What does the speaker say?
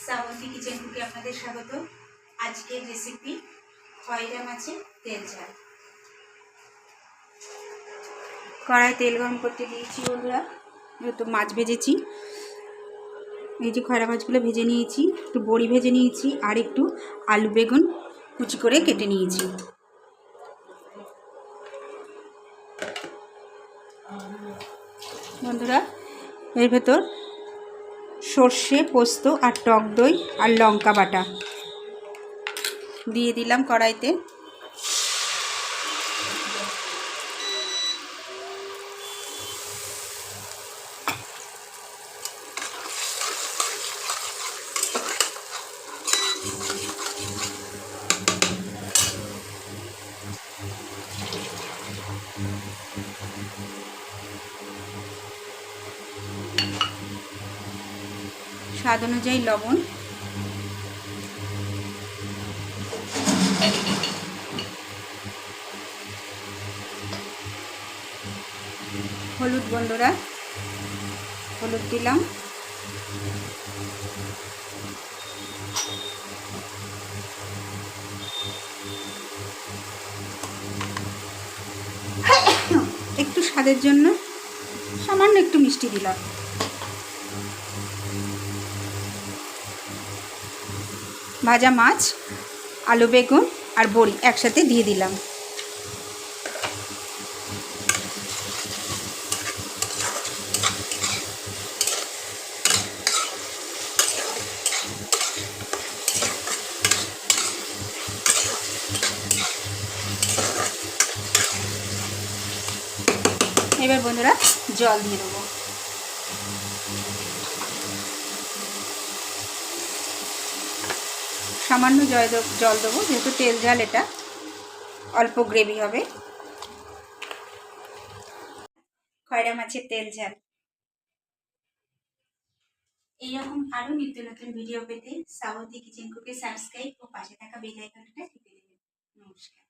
Srabanti kitchen কুকে আপনাদের স্বাগত। আজকের রেসিপি খয়রা মাছের তেল ঝাল। কড়াই তেল গরম করতে দিয়েছি বন্ধুরা। তো মাছ ভেজেছি, এই যে খয়রা মাছগুলো ভেজে নিয়েছি, একটু বড়ি ভেজে নিয়েছি, আর একটু আলু বেগুন কুচি করে কেটে নিয়েছি। বন্ধুরা, এর ভেতর সর্ষে, পোস্ত আর টক দই আর লঙ্কা বাটা দিয়ে দিলাম কড়াইতে। স্বাদ অনুযায়ী লবণ, হলুদ বন্ধুরা, হলুদ দিলাম, একটু স্বাদের জন্য সামান্য একটু মিষ্টি দিলাম। ভাজা মাছ, আলু বেগুন আর বড়ি একসাথে দিয়ে দিলাম। এবার বন্ধুরা জল দিয়ে দেবো। সামান্য জল দেবো, যেহেতু তেল ঝাল, এটা অল্প গ্রেভি হবে। খয়রা মাছের তেল ঝাল। এইরকম আরও নিত্য নতুন ভিডিও পেতে শ্রাবন্তী কিচেন কুকে সাবস্ক্রাইব ও পাশে থাকা বেল আইকনটা টিপে দেবেন। নমস্কার।